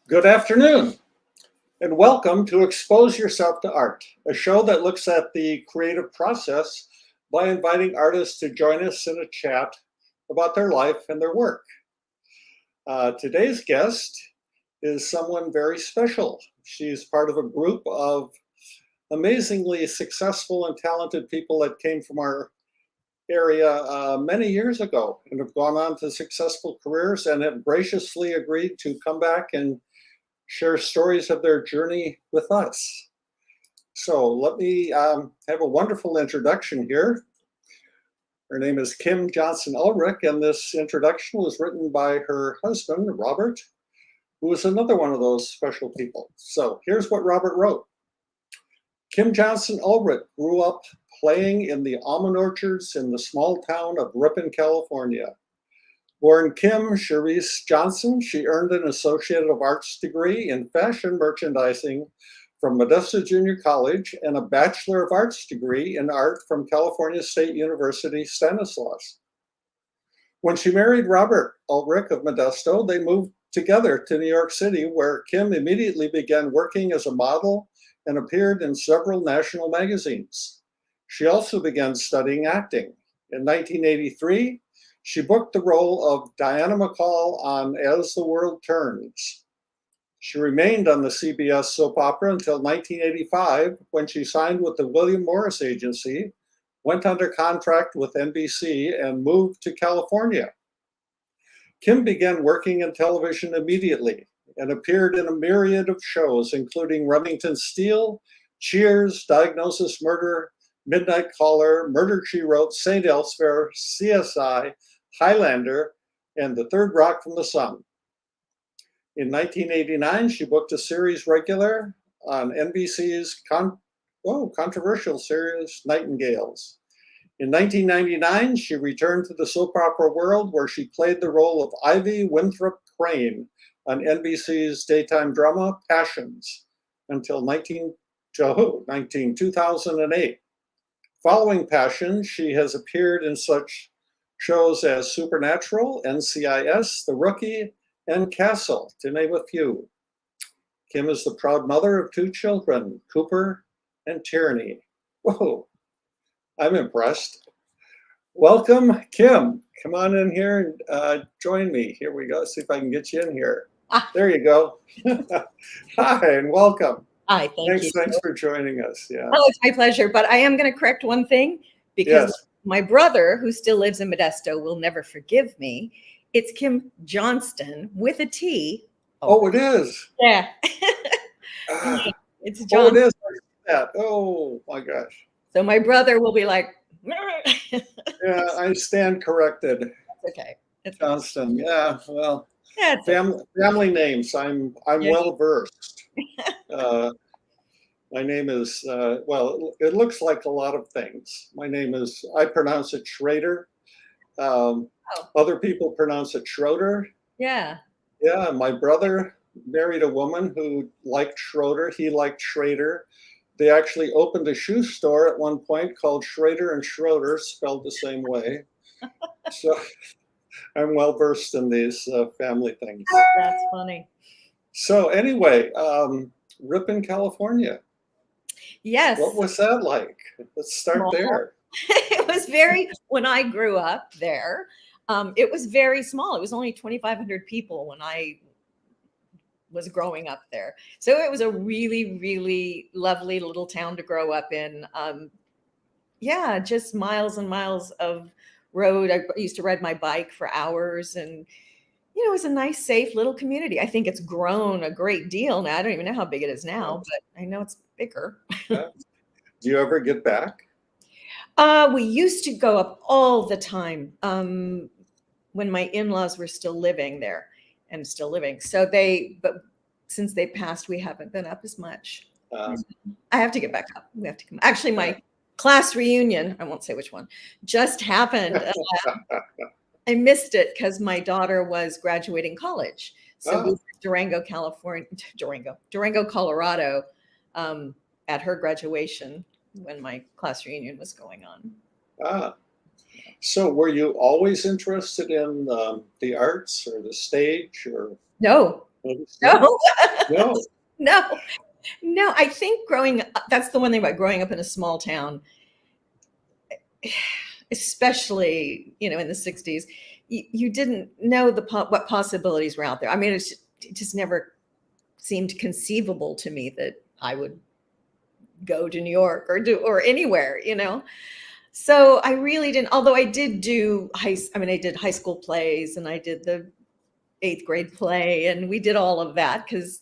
Good afternoon, and welcome to Expose Yourself to Art, a show that looks at the creative process by inviting artists to join us in a chat about their life and their work. Today's guest is someone very special. She's part of a group of amazingly successful and talented people that came from our area many years ago and have gone on to successful careers and have graciously agreed to come back and share stories of their journey with us. So let me have a wonderful introduction here. Her name is Kim Johnson Ulrich, and this introduction was written by her husband, Robert, who is another one of those special people. So here's what Robert wrote. Kim Johnson Ulrich grew up playing in the almond orchards in the small town of Ripon, California. Born Kim Cherise Johnson, she earned an Associate of Arts degree in fashion merchandising from Modesto Junior College and a Bachelor of Arts degree in art from California State University, Stanislaus. When she married Robert Ulrich of Modesto, they moved together to New York City, where Kim immediately began working as a model and appeared in several national magazines. She also began studying acting. In 1983, she booked the role of Diana McCall on As the World Turns. She remained on the CBS soap opera until 1985, when she signed with the William Morris Agency, went under contract with NBC, and moved to California. Kim began working in television immediately and appeared in a myriad of shows, including Remington Steele, Cheers, Diagnosis Murder, Midnight Caller, Murder, She Wrote, St. Elsewhere, CSI, Highlander, and The Third Rock from the Sun. In 1989, she booked a series regular on NBC's controversial series, Nightingales. In 1999, she returned to the soap opera world, where she played the role of Ivy Winthrop Crane on NBC's daytime drama, Passions, until 2008. Following Passions, she has appeared in such shows as Supernatural, NCIS, The Rookie, and Castle, to name a few. Kim is the proud mother of two children, Cooper and Tierney. Whoa, I'm impressed. Welcome, Kim. Come on in here and join me. Here we go. See if I can get you in here. There you go. Hi, and welcome. Hi, thank you. Thanks for joining us. Yeah. Oh, it's my pleasure. But I am going to correct one thing, because my brother, who still lives in Modesto, will never forgive me. It's Kim Johnston with a T. Oh, it is. Yeah. It's John. Oh, it is. Oh my gosh. So my brother will be like, yeah, I stand corrected. It's okay. It's Johnston. Yeah, well, yeah, family names. I'm Yeah. well versed. My name is well. It looks like a lot of things. My name is. I pronounce it Schrader. Other people pronounce it Schroeder. Yeah. Yeah, my brother married a woman who liked Schroeder. He liked Schrader. They actually opened a shoe store at one point called Schrader and Schroeder, spelled the same way. So I'm well versed in these family things. That's funny. So anyway, Ripon, California. Yes. What was that like? Let's start there. It was when I grew up there, it was very small. It was only 2,500 people when I was growing up there. So it was a really, really lovely little town to grow up in. Yeah, just miles and miles of road. I used to ride my bike for hours, and it was a nice, safe little community. I think it's grown a great deal now. I don't even know how big it is now, but I know it's bigger. Yeah. Do you ever get back? We used to go up all the time when my in-laws were still living there and still living. So but since they passed, we haven't been up as much. I have to get back up. We have to come. Actually, my class reunion, I won't say which one, just happened. I missed it because my daughter was graduating college. So we were in Durango, Colorado, at her graduation when my class reunion was going on. So were you always interested in the arts or the stage? Or No, No, No. no, no. I think growing up, that's the one thing about growing up in a small town, especially, in the 60s, you didn't know what possibilities were out there. I mean, it just never seemed conceivable to me that I would go to New York or anywhere, So I really didn't, although I did I did high school plays and I did the 8th grade play and we did all of that because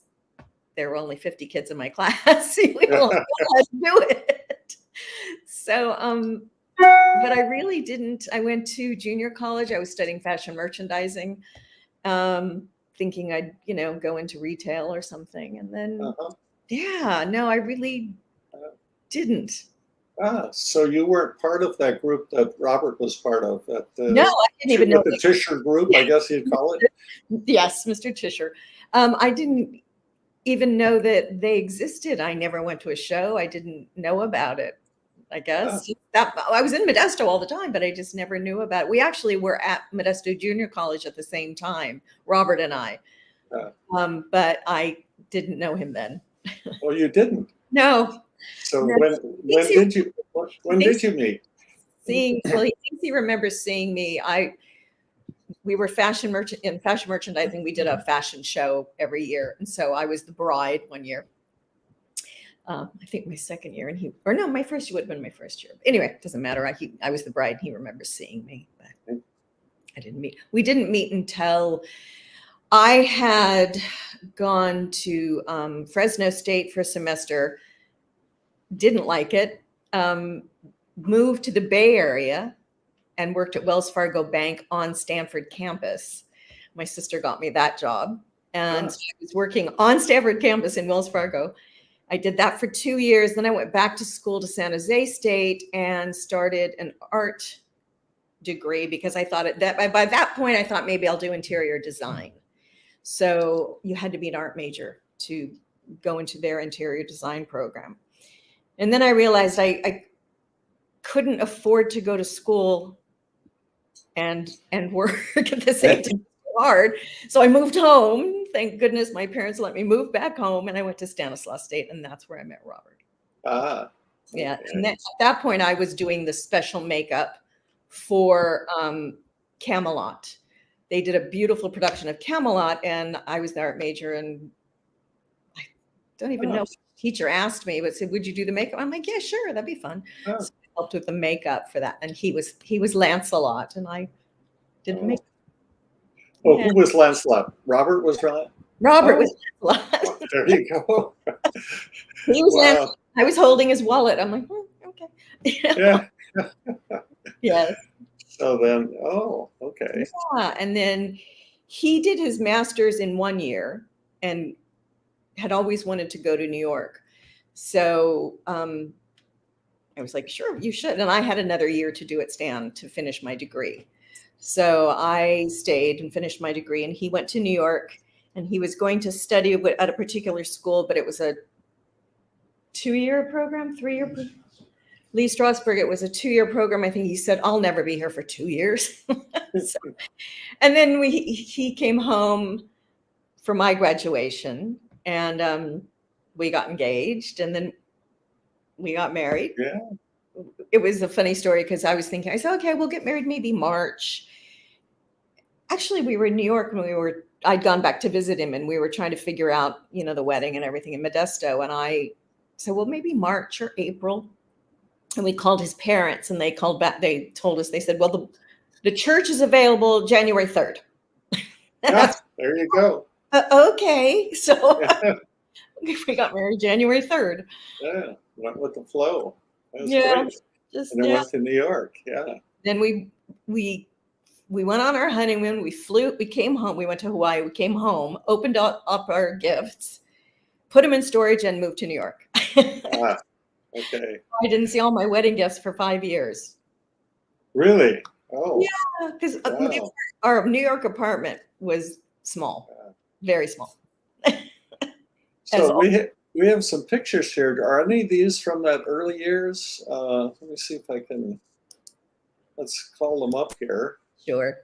there were only 50 kids in my class. We all had to do it. So, but I really didn't. I went to junior college. I was studying fashion merchandising, thinking I'd, go into retail or something. And then, no, I really didn't. So you weren't part of that group that Robert was part of? No, I didn't even know. The Tischer group, I guess you'd call it? Yes, Mr. Tischer. I didn't even know that they existed. I never went to a show. I didn't know about it, I guess. I was in Modesto all the time, but I just never knew about it. We actually were at Modesto Junior College at the same time, Robert and I. But I didn't know him then. Oh, you didn't? No. So when did you meet? He thinks he remembers seeing me. We were in fashion merchandising. We did a fashion show every year, and so I was the bride one year. I think my second year, my first year would have been my first year. Anyway, it doesn't matter. I was the bride. And he remembers seeing me, but I didn't meet. We didn't meet until I had gone to Fresno State for a semester. Didn't like it. Moved to the Bay Area and worked at Wells Fargo Bank on Stanford campus. My sister got me that job. And so I was working on Stanford campus in Wells Fargo. I did that for 2 years. Then I went back to school to San Jose State and started an art degree because I thought by that point, I thought maybe I'll do interior design. So you had to be an art major to go into their interior design program. And then I realized I couldn't afford to go to school and work at the same time. Hard. So I moved home. Thank goodness my parents let me move back home, and I went to Stanislaus State, and that's where I met Robert. Yeah. And at that point, I was doing the special makeup for Camelot. They did a beautiful production of Camelot, and I was the art major, and I don't even know. Teacher asked me, but said, "Would you do the makeup?" I'm like, "Yeah, sure, that'd be fun." So I helped with the makeup for that, and he was Lancelot, and I did the makeup. Oh, who was Lancelot? Robert was Lancelot? Robert was Lancelot. There you go. He was Lancelot. I was holding his wallet. I'm like, okay. Yeah. Yes. So then, okay. Yeah, and then he did his master's in 1 year and had always wanted to go to New York. So I was like, sure, you should. And I had another year to do at Stan to finish my degree. So I stayed and finished my degree, and he went to New York, and he was going to study at a particular school, but it was a 2-year program, 3-year program. Lee Strasberg, it was a 2-year program. I think he said, I'll never be here for 2 years. And then he came home for my graduation, and we got engaged, and then we got married. Yeah. It was a funny story because I said, okay, we'll get married maybe March. Actually, we were in New York when I'd gone back to visit him, and we were trying to figure out, the wedding and everything in Modesto. And I said, well, maybe March or April. And we called his parents, and they called back. They told us, they said, well, the church is available January 3rd. There you go. Okay. So we got married January 3rd. Yeah. Went with the flow. That was great. And then went to New York. Yeah. Then we went on our honeymoon. We came home. We went to Hawaii. We came home, opened up our gifts, put them in storage, and moved to New York. Okay. I didn't see all my wedding gifts for 5 years. Really? Oh. Yeah, because our New York apartment was small, very small. So we have some pictures here. Are any of these from that early years? Let me see if I can. Let's call them up here. Sure.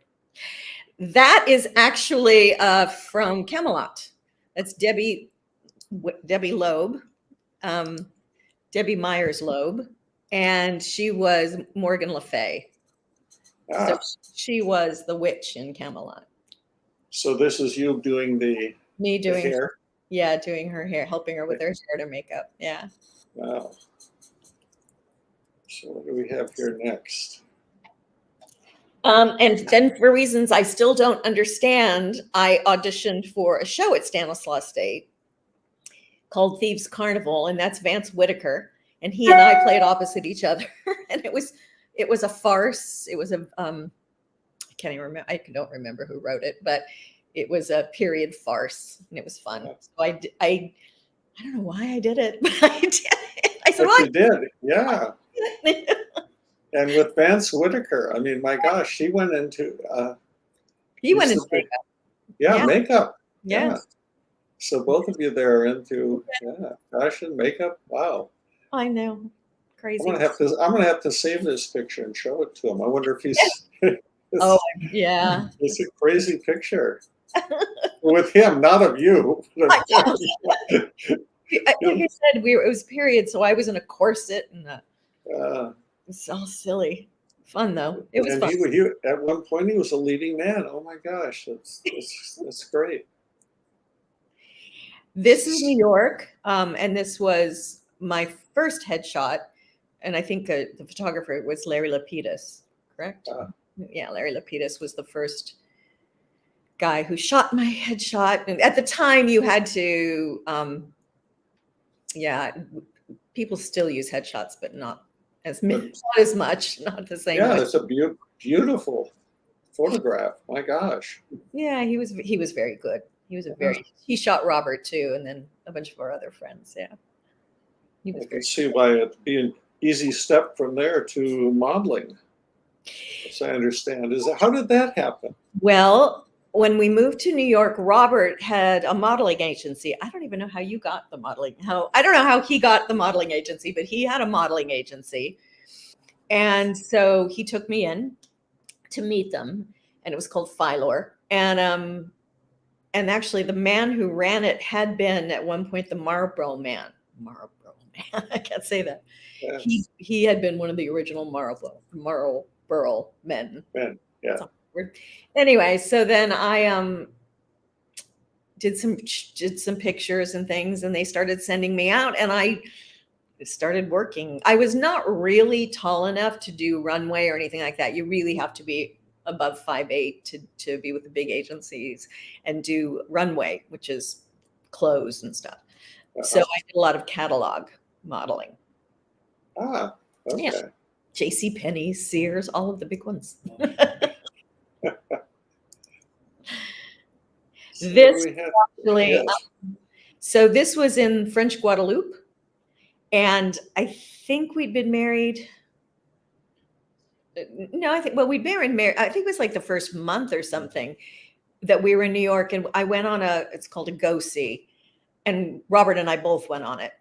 That is actually from Camelot. That's Debbie Loeb, Debbie Myers Loeb, and she was Morgan Le Fay. So Ah, she was the witch in Camelot. so this is you doing the hair? Yeah, doing her hair, helping her with her hair to makeup. Yeah. Wow. So what do we have here next? And then for reasons I still don't understand, I auditioned for a show at Stanislaus State called Thieves Carnival, and that's Vance Whitaker, and he and I played opposite each other, and it was a farce. It was I can't even remember. I don't remember who wrote it, but it was a period farce, and it was fun. So I don't know why I did it, but I did it. I said, But you did, yeah. And with Vance Whitaker, I mean, my gosh, he went into makeup. Yeah, makeup. Yeah. So both of you there are into fashion, makeup. Wow. I know. Crazy. I'm gonna have to save this picture and show it to him. I wonder if he's oh yeah. It's a crazy picture. With him, not of you. Like I said, it was period, so I was in a corset and it's all silly. Fun though. It was fun. He at one point he was a leading man. Oh my gosh, that's great. This is New York, and this was my first headshot, and I think the photographer was Larry Lapidus, correct? Yeah, Larry Lapidus was the first guy who shot my headshot. And at the time, you had to, people still use headshots, but not as much, not the same. Yeah, it's a beautiful photograph. My gosh. Yeah, he was very good. He shot Robert too, and then a bunch of our other friends. Yeah. I can see why it'd be an easy step from there to modeling, as I understand. How did that happen? Well, when we moved to New York, Robert had a modeling agency. I don't even know how you got the modeling. I don't know how he got the modeling agency, but he had a modeling agency. And so he took me in to meet them, and it was called Philor. And actually the man who ran it had been at one point the Marlboro Man. I can't say that. Yeah. He had been one of the original Marlboro men. Yeah. Anyway, so then I did some pictures and things, and they started sending me out, and I started working. I was not really tall enough to do runway or anything like that. You really have to be above 5'8" to be with the big agencies and do runway, which is clothes and stuff. So I did a lot of catalog modeling. Okay. Yeah. JCPenney, Sears, all of the big ones. So this was in French Guadeloupe, and I think we'd been married. No, we'd been married. I think it was like the first month or something that we were in New York, and I went on it's called a go see, and Robert and I both went on it.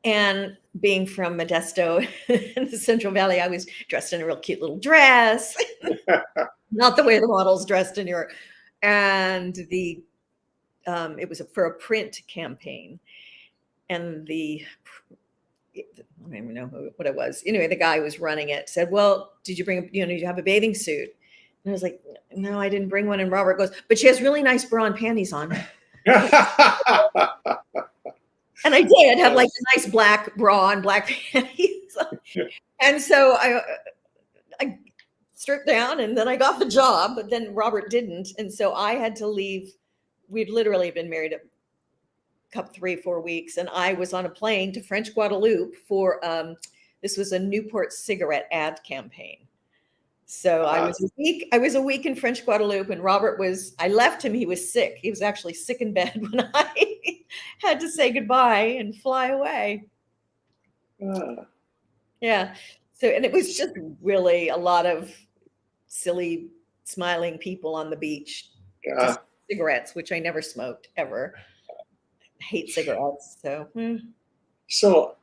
And being from Modesto in the Central Valley, I was dressed in a real cute little dress, not the way the models dressed in New York. And it was for a print campaign, and I don't even know what it was. Anyway, the guy who was running it said, "Well, did you have a bathing suit?" And I was like, "No, I didn't bring one." And Robert goes, "But she has really nice bra and panties on." And I did have like a nice black bra and black panties. And so I stripped down, and then I got the job, but then Robert didn't. And so I had to leave. We'd literally been married a couple, 3-4 weeks. And I was on a plane to French Guadeloupe for, this was a Newport cigarette ad campaign. So I was a week in French Guadeloupe, and I left him. He was sick. He was actually sick in bed when I had to say goodbye and fly away. Yeah. So, and it was just really a lot of silly, smiling people on the beach. Yeah. Cigarettes, which I never smoked ever. I hate cigarettes. So,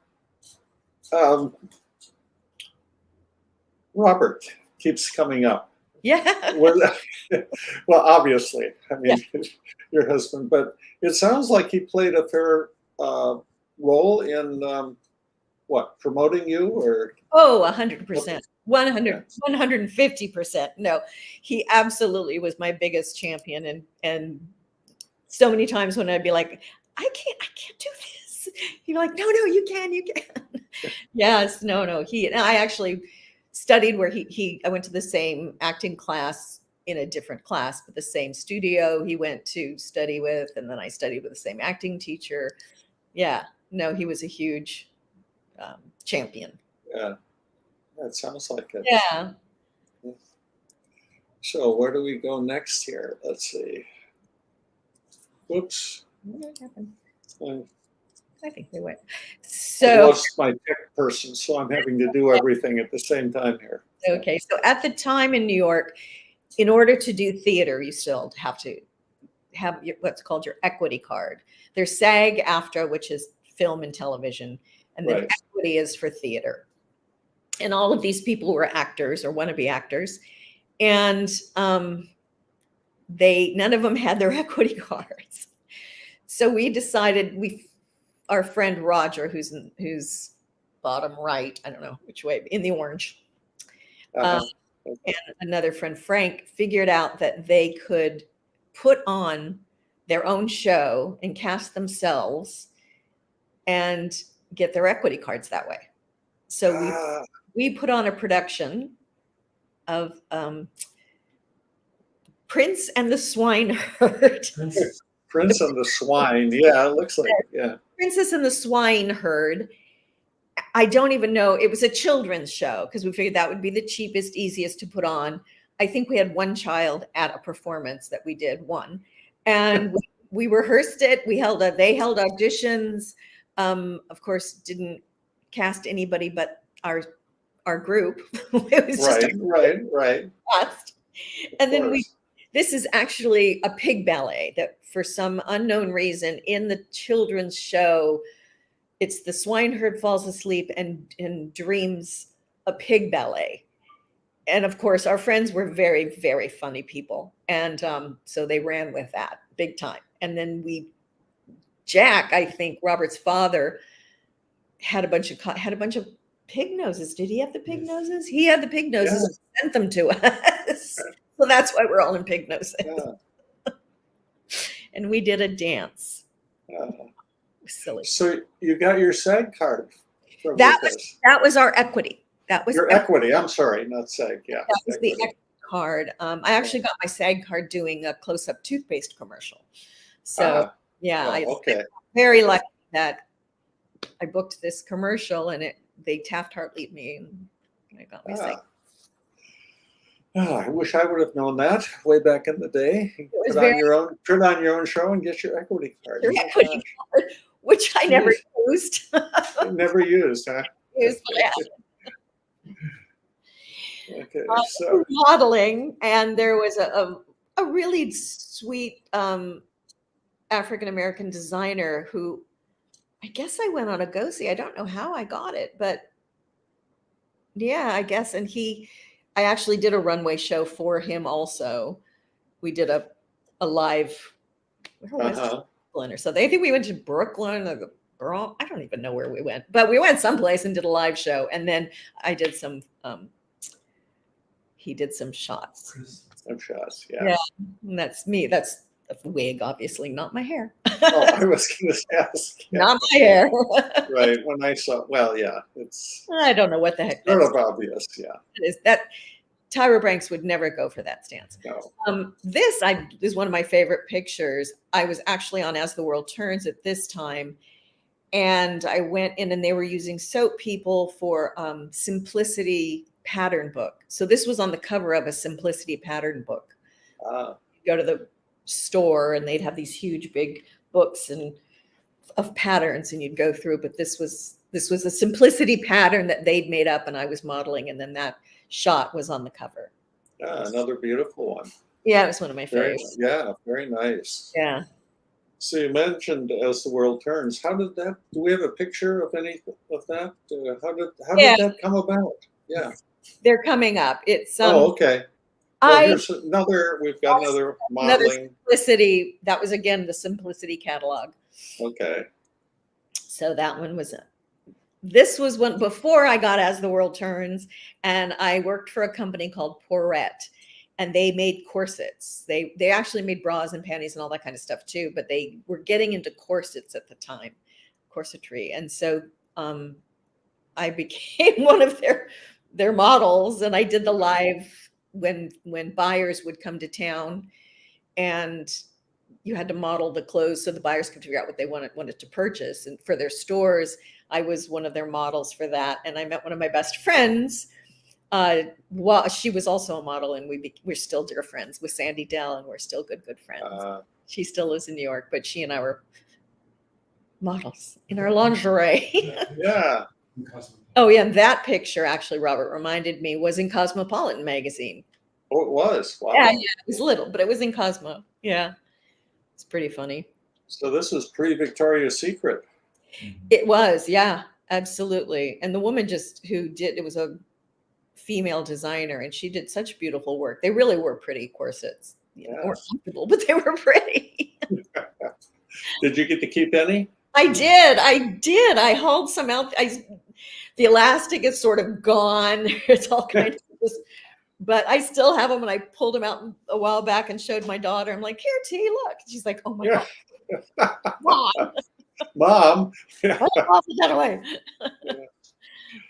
Robert keeps coming up. Yeah. Well, obviously, I mean, your husband, but it sounds like he played a fair role in what, promoting you or? Oh, 100%. 100, Yeah. 150%. No, he absolutely was my biggest champion. And so many times when I'd be like, I can't do this. He'd be like, no, you can. Yes, no. I actually studied where I went to the same acting class in a different class, but the same studio he went to study with. And then I studied with the same acting teacher. Yeah, no, he was a huge champion. Yeah, that sounds like it. Yeah. So where do we go next here? Let's see. Whoops. What happened? I I think they went. So, lost my tech person, so I'm having to do everything at the same time here. okay. So at the time in New York, in order to do theater, you still have to have what's called your equity card. There's SAG-AFTRA, which is film and television, and then Right. equity is for theater. And all of these people were actors or wannabe actors, and none of them had their equity cards. So we decided our friend Roger, who's bottom right, I don't know which way, in the orange, Uh-huh. and another friend Frank figured out that they could put on their own show and cast themselves and get their equity cards that way. So we put on a production of Prince and the Swineherd. Prince and the Swine. Yeah, it looks like, yeah. Princess and the Swineherd. I don't even know. It was a children's show because we figured that would be the cheapest, easiest to put on. I think we had one child at a performance that we did, one. And we rehearsed it. They held auditions. Of course, didn't cast anybody but our group. It was just right. cast. And then this is actually a pig ballet that for some unknown reason in the children's show, it's the swineherd falls asleep and dreams a pig ballet. And of course, our friends were very, very funny people. And so they ran with that big time. And then Jack, I think Robert's father, had a bunch of pig noses. Did he have the pig noses? He had the pig noses and sent them to us. So that's why we're all in pig noses. Yeah. And we did a dance. Silly. So you got your SAG card. That was our equity. That was your equity. I'm sorry, not SAG. Yeah, that was the equity card. I actually got my SAG card doing a close-up toothpaste commercial. So I'm very lucky that I booked this commercial and they Taft-Hartley'd me and I got my SAG. I wish I would have known that way back in the day. Put on your own show and get your equity card. Your equity card, which I never used. Never used, huh? Okay, so modeling, and there was a really sweet African American designer who I guess I went on a go-see. I don't know how I got it, but yeah, I guess. And I actually did a runway show for him also. We did a live, where was it? Brooklyn or something. I think we went to Brooklyn or the Bronx. I don't even know where we went, but we went someplace and did a live show. And then I did some, he did some shots. Some shots, yeah. And that's me. That's a wig, obviously, not my hair. I was going to ask. Yeah. Not my hair. Right. When I saw, it's. I don't know what the heck. Sort of obvious, yeah. That Tyra Banks would never go for that stance. No. This is one of my favorite pictures. I was actually on As the World Turns at this time, and I went in and they were using soap people for Simplicity pattern book. So this was on the cover of a Simplicity pattern book. Go to the store and they'd have these huge big books of patterns and you'd go through, but this was a Simplicity pattern that they'd made up and I was modeling, and then that shot was on the cover. Another beautiful one. Yeah, it was one of my favorites. Very nice. Yeah. So you mentioned As the World Turns. How did that? Do we have a picture of any of that? How did that come about? Yeah. They're coming up. It's okay. Well, I here's another, we've got another another modeling. Simplicity. That was again the Simplicity catalog. Okay. So that one was this was when before I got As the World Turns, and I worked for a company called Porrette, and they made corsets. They actually made bras and panties and all that kind of stuff too, but they were getting into corsets at the time, corsetry, and so I became one of their models, and I did the live when buyers would come to town, and you had to model the clothes so the buyers could figure out what they wanted to purchase. And for their stores, I was one of their models for that. And I met one of my best friends. Well, she was also a model, and we're still dear friends with Sandy Dell, and we're still good friends. She still lives in New York, but she and I were models in our lingerie. Yeah. Oh yeah, and that picture actually, Robert reminded me, was in Cosmopolitan magazine. Oh, it was. Wow. Yeah, it was little, but it was in Cosmo. Yeah, it's pretty funny. So this is pre-Victoria's Secret. It was, yeah, absolutely. And the woman who did it was a female designer, and she did such beautiful work. They really were pretty corsets. They weren't comfortable, but they were pretty. Did you get to keep any? I did. I hauled some out. The elastic is sort of gone. It's all kind of just, but I still have them, and I pulled them out a while back and showed my daughter. I'm like, here, T, look. She's like, oh my God. Mom. I'll put that away.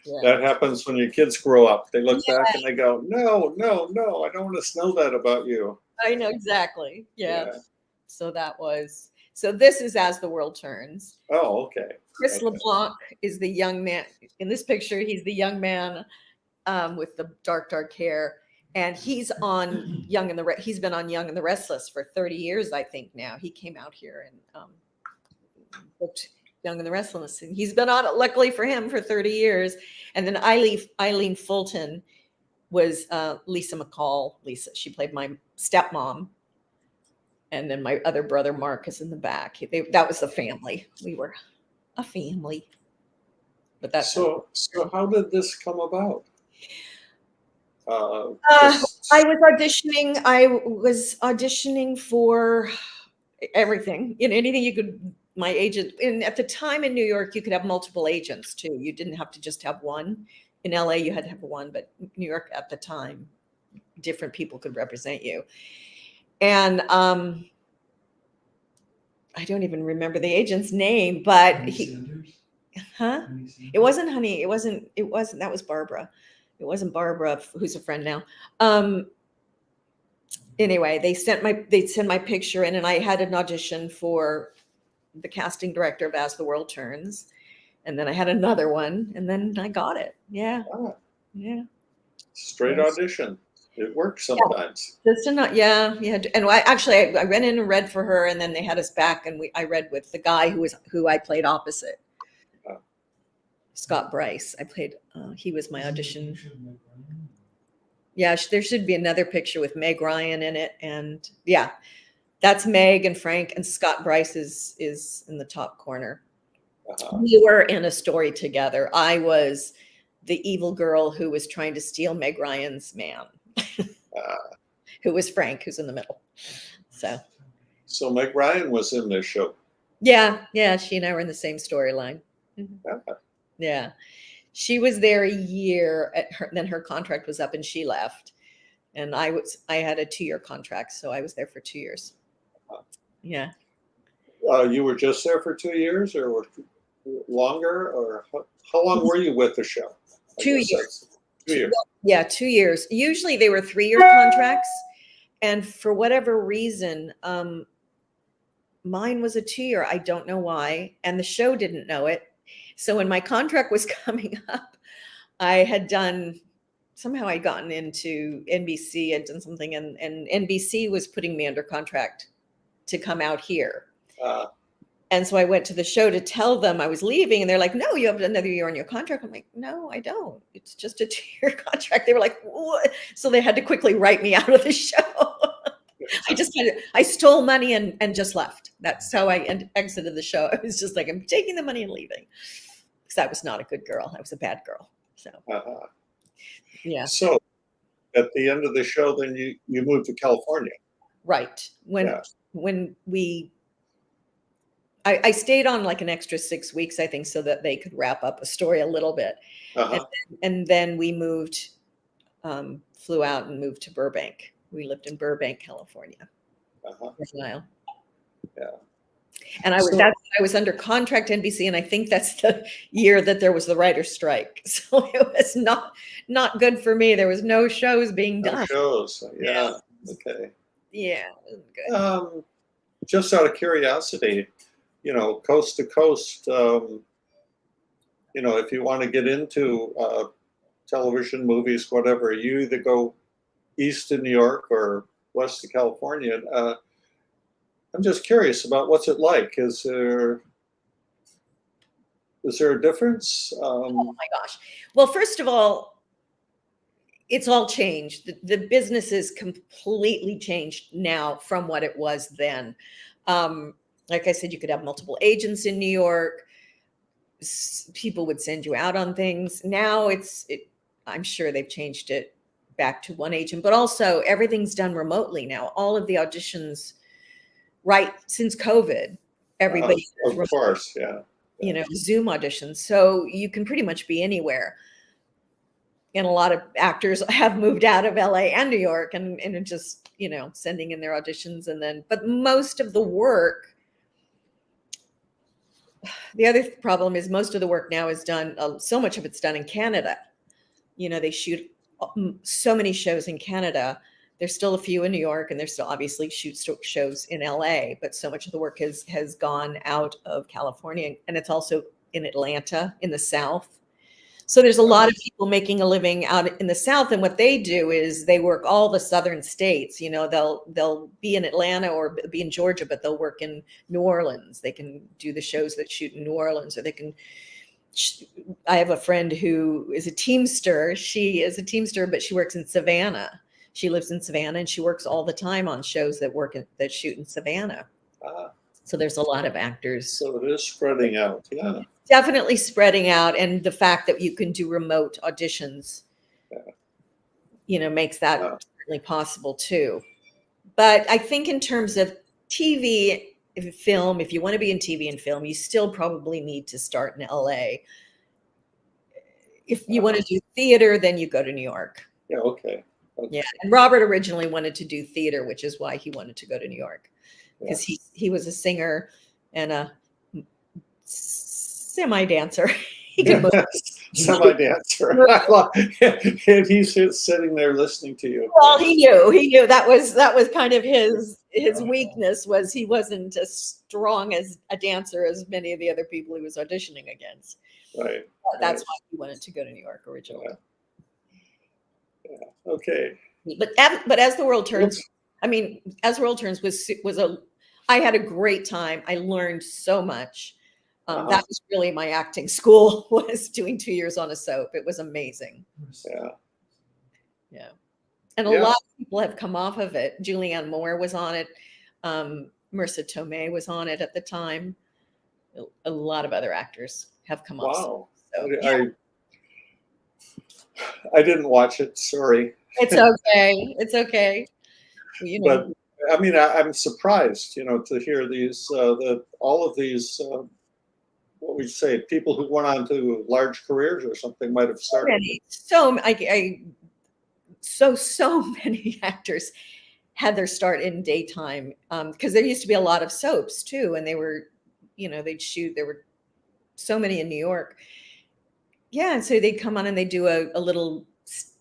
Yeah. That happens when your kids grow up. They look back and they go, no, I don't want to know that about you. I know, exactly. Yeah. So this is As the World Turns. Oh, okay. Chris LeBlanc is the young man. In this picture, he's the young man with the dark hair. And he's on he's been on Young and the Restless for 30 years, I think now. He came out here and booked Young and the Restless. And he's been on it, luckily for him, for 30 years. And then Eileen Fulton was Lisa McCall. She played my stepmom. And then my other brother, Mark, is in the back. That was the family. We were a family. But that's so how did this come about? I was auditioning for everything, anything you could. My agent, and at the time in New York, you could have multiple agents too. You didn't have to just have one. In LA, you had to have one, but New York at the time, different people could represent you. And I don't even remember the agent's name, but it wasn't Honey. It wasn't. That was Barbara. It wasn't Barbara, who's a friend now. Anyway, they'd send my picture in, and I had an audition for the casting director of As the World Turns. And then I had another one, and then I got it. Yeah. Yeah. Straight audition. It works sometimes. And I ran in and read for her, and then they had us back, and I read with the guy who I played opposite. Scott Bryce. He was my audition. Yeah, there should be another picture with Meg Ryan in it. And yeah, that's Meg and Frank, and Scott Bryce is in the top corner. We were in a story together. I was the evil girl who was trying to steal Meg Ryan's man, who was Frank, who's in the middle. So Meg Ryan was in this show. Yeah, she and I were in the same storyline. Yeah. She was there a year, then her contract was up and she left. And I had a 2-year contract, so I was there for 2 years. Yeah. You were just there for 2 years, or longer, or how long were you with the show? 2 years. 2 years. Yeah, 2 years. Usually they were 3-year contracts, and for whatever reason, mine was a 2-year. I don't know why, and the show didn't know it. So when my contract was coming up, I'd gotten into NBC, I'd done something, and NBC was putting me under contract to come out here. And so I went to the show to tell them I was leaving, and they're like, no, you have another year on your contract. I'm like, no, I don't. It's just a 2-year contract. They were like, what? So they had to quickly write me out of the show. I stole money and just left. That's how I exited the show. I was just like, I'm taking the money and leaving. Because I was not a good girl. I was a bad girl. So, yeah. So at the end of the show, then you moved to California. Right. When I stayed on like an extra 6 weeks, I think, so that they could wrap up a story a little bit. Uh-huh. And then we moved, flew out and moved to Burbank. We lived in Burbank, California. Uh-huh. For a while. Yeah. And I was under contract to NBC, and I think that's the year that there was the writer's strike. So it was not good for me. There was no shows being done. No shows. Yeah. Okay. Yeah, it was good. Just out of curiosity, coast to coast, if you want to get into television, movies, whatever, you either go east to New York or west to California. I'm just curious about what's it like. Is there a difference? Oh my gosh. Well, first of all, it's all changed. The business is completely changed now from what it was then. Like I said, you could have multiple agents in New York. People would send you out on things. Now I'm sure they've changed it back to one agent, but also everything's done remotely now. All of the auditions, right since COVID, everybody of course, yeah. Zoom auditions. So you can pretty much be anywhere. And a lot of actors have moved out of LA and New York and just, sending in their auditions. But most of the work, the other problem is most of the work now is done, so much of it's done in Canada. They shoot so many shows in Canada. There's still a few in New York, and there's still obviously shows in LA, but so much of the work has gone out of California, and it's also in Atlanta in the South. So there's a lot of people making a living out in the South, and what they do is they work all the southern states. They'll be in Atlanta or be in Georgia, but they'll work in New Orleans. They can do the shows that shoot in New Orleans, or they can. I have a friend who is a Teamster. She is a Teamster, but she works in Savannah. She lives in Savannah, and she works all the time on shows that shoot in Savannah. So there's a lot of actors. So it is spreading out. Yeah. Definitely spreading out. And the fact that you can do remote auditions, makes that certainly possible too. But I think in terms of TV, film, if you want to be in TV and film, you still probably need to start in LA. If you want to do theater, then you go to New York. Yeah. Okay. Yeah, and Robert originally wanted to do theater, which is why he wanted to go to New York, because he was a singer and a semi-dancer. He could move. Semi-dancer. And he's sitting there listening to you. Well, he knew that was kind of his weakness, was he wasn't as strong as a dancer as many of the other people he was auditioning against. Right. That's why he wanted to go to New York originally. Yeah. Okay. But as the world turns, I had a great time. I learned so much. That was really my acting school, was doing 2 years on a soap. It was amazing. Yeah. And a lot of people have come off of it. Julianne Moore was on it. Marissa Tomei was on it at the time. A lot of other actors have come off. Wow. So, I didn't watch it. Sorry. It's okay. It's okay. But I'm surprised, to hear these, all of these, what we say, people who went on to large careers or something might have started. So many actors had their start in daytime, because there used to be a lot of soaps too, and they were, they'd shoot. There were so many in New York. Yeah, and so they'd come on and they'd do a little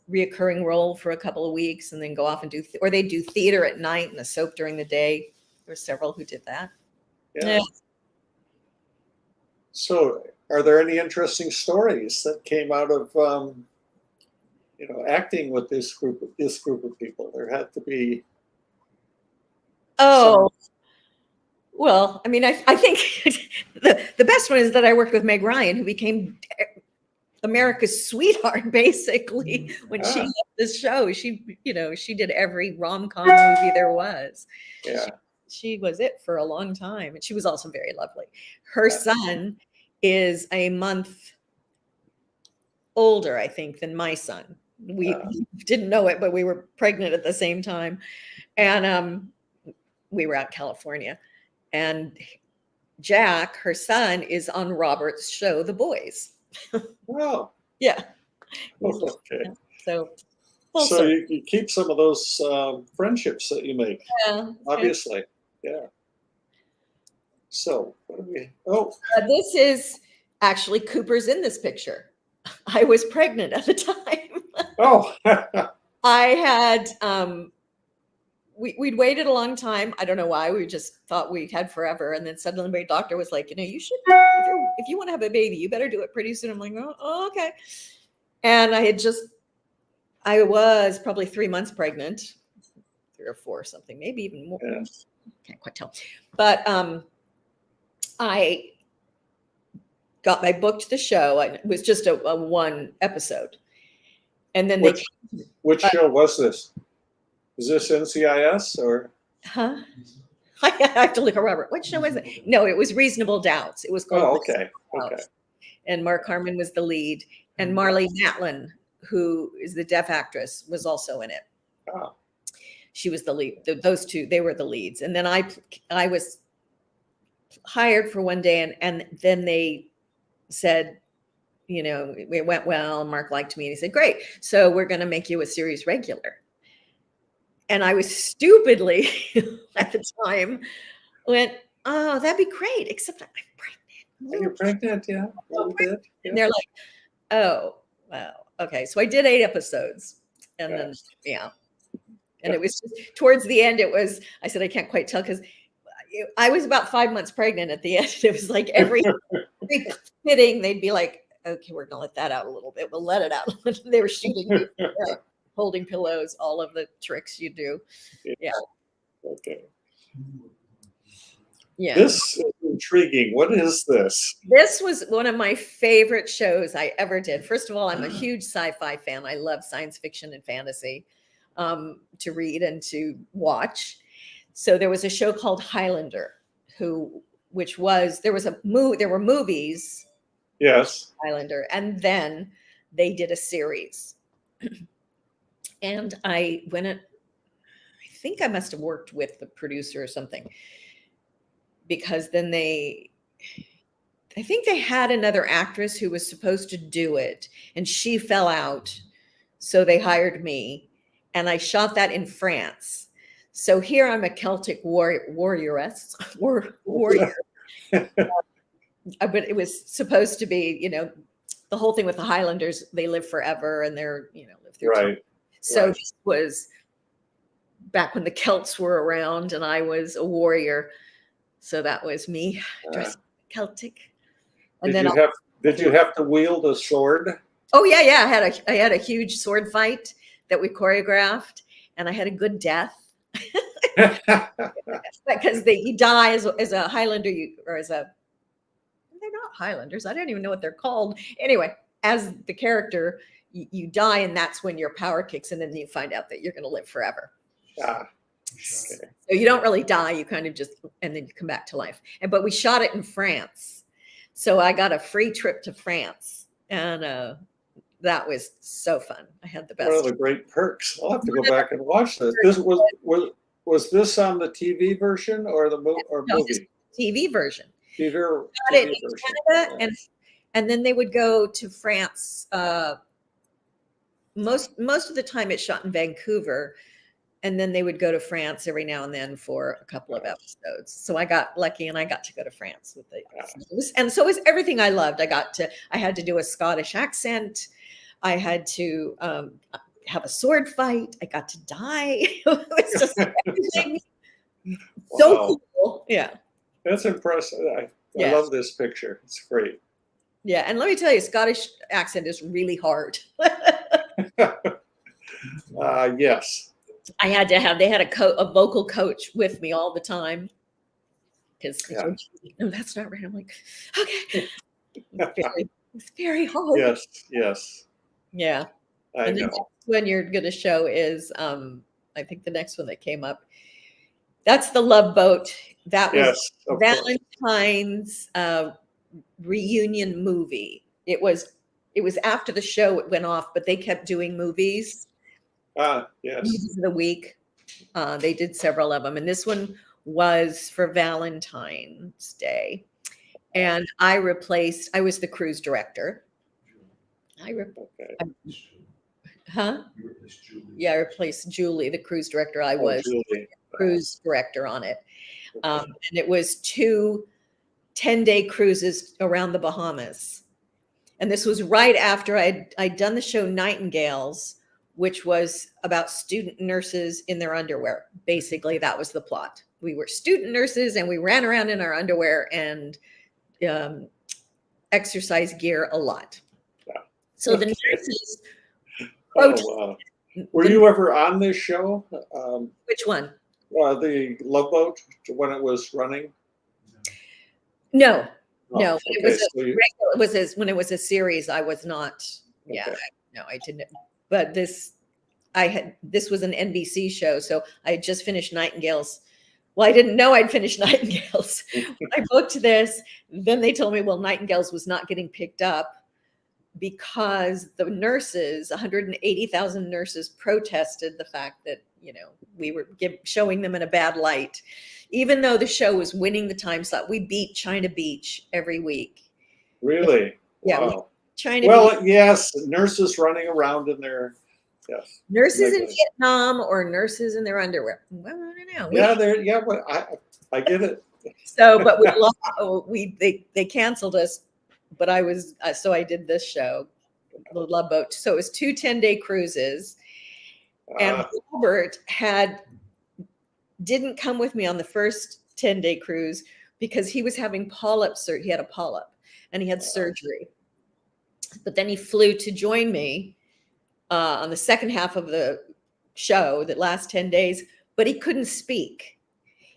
reoccurring role for a couple of weeks, and then go off and or they'd do theater at night and a soap during the day. There were several who did that. Yeah. So, are there any interesting stories that came out of, acting with this group of people? There had to be. Oh, well, I think the best one is that I worked with Meg Ryan, who became America's sweetheart, basically, when she left this show. She did every rom-com movie there was. Yeah. She was it for a long time. And she was also very lovely. Her son is a month older, I think, than my son. We didn't know it, but we were pregnant at the same time. And we were out in California. And Jack, her son, is on Robert's show, The Boys. Oh, Yeah. okay. So you keep some of those friendships that you make, obviously. Yeah. So what do we? Oh, this is actually Cooper's in this picture. I was pregnant at the time. oh. I had we'd waited a long time. I don't know why. We just thought we had forever, and then suddenly my doctor was like, you should, if you want to have a baby, you better do it pretty soon. I'm like, oh okay. And I was probably 3 months pregnant, 3 or 4 or something, maybe even more. Yeah. Can't quite tell. But I booked the show. It was just a 1 episode. And then which show was this? Is this NCIS or? Huh? I have to look at Robert. What show was it? No, it was Reasonable Doubts. It was called. Oh, okay. Okay. And Mark Harmon was the lead, and Marlee Matlin, who is the deaf actress, was also in it. Oh. She was the lead. Those two, they were the leads. And then I was hired for one day, and then they said, it went well. Mark liked me, and he said, "Great, so we're going to make you a series regular." And I was stupidly at the time went, "Oh, that'd be great," except I'm pregnant. You're pregnant, yeah. A little bit. Yeah. And they're like, "Oh, wow, okay." So I did 8 episodes, and then and it was just, towards the end. I said I can't quite tell because I was about 5 months pregnant at the end. It was like every fitting, they'd be like, "Okay, we're gonna let that out a little bit. We'll let it out." They were shooting me, holding pillows, all of the tricks you do. Yeah. Okay. Yeah. This is intriguing. What is this? This was one of my favorite shows I ever did. First of all, I'm a huge sci-fi fan. I love science fiction and fantasy to read and to watch. So there was a show called Highlander, there were movies. Yes. Highlander, and then they did a series. And I think I must have worked with the producer or something, because then I think they had another actress who was supposed to do it, and she fell out. So they hired me, and I shot that in France. So here I'm a Celtic warrior. But it was supposed to be, the whole thing with the Highlanders, they live forever and they're, live through time. So this was back when the Celts were around and I was a warrior. So that was me dressed Celtic. And did you have to wield a sword? Oh yeah. I had a huge sword fight that we choreographed, and I had a good death. Because you die as a Highlander, they're not Highlanders. I don't even know what they're called. Anyway, as the character, you die, and that's when your power kicks in, and you find out that you're going to live forever. Okay. So you don't really die. You kind of and then you come back to life. But we shot it in France. So I got a free trip to France, and that was so fun. I had the best. One of the great perks. I'll have to go back and watch this. Was this on the TV version or the movie? TV version. TV version. Canada, and then they would go to France. Most of the time it's shot in Vancouver, and then they would go to France every now and then for a couple of episodes. So I got lucky, and I got to go to France with and so it was everything I loved. I had to do a Scottish accent. I had to have a sword fight. I got to die. It was just everything. So cool. Yeah. That's impressive. I love this picture. It's great. Yeah. And let me tell you, Scottish accent is really hard. Yes. They had a vocal coach with me all the time. Because no, that's not right. I'm like, okay. It's very hard. Yes. Yeah. I know. When you're going to show is, I think the next one that came up, that's the Love Boat. That was Valentine's reunion movie. It was it was after the show it went off, but they kept doing movies. Yes. Movies of the week. They did several of them, and this one was for Valentine's Day. And I was the cruise director. Okay. Huh? Yeah, I replaced Julie, the cruise director. I Oh, was Julie. cruise director on it. And it was 2 10-day cruises around the Bahamas. And this was right after I'd done the show Nightingales, which was about student nurses in their underwear. Basically, that was the plot. We were student nurses and we ran around in our underwear and exercise gear a lot. Yeah. So the nurses. Oh, wow. Were you ever on this show? Which one? The Love Boat, when it was running? No. Oh, No, okay, when it was a series, I was not. Yeah, Okay. no, I didn't. But this was an NBC show, so I had just finished Nightingales. Well, I didn't know I'd finished Nightingales. When I booked this, then they told me, well, Nightingales was not getting picked up because the nurses, 180,000 nurses, protested the fact that we were showing them in a bad light. Even though the show was winning the time slot, we beat China Beach every week. Really? Yeah. Wow. China Well, Beach. yes, nurses running around in their, yes. Nurses in Like Vietnam or nurses in their underwear. Well, I don't know. I get it. So, but they canceled us. But I was so I did this show, the Love Boat. So it was 2 10-day cruises, and Robert didn't come with me on the first 10-day cruise because he was having polyps. He had a polyp and he had surgery. But then he flew to join me on the second half of the show, that last 10 days, but he couldn't speak.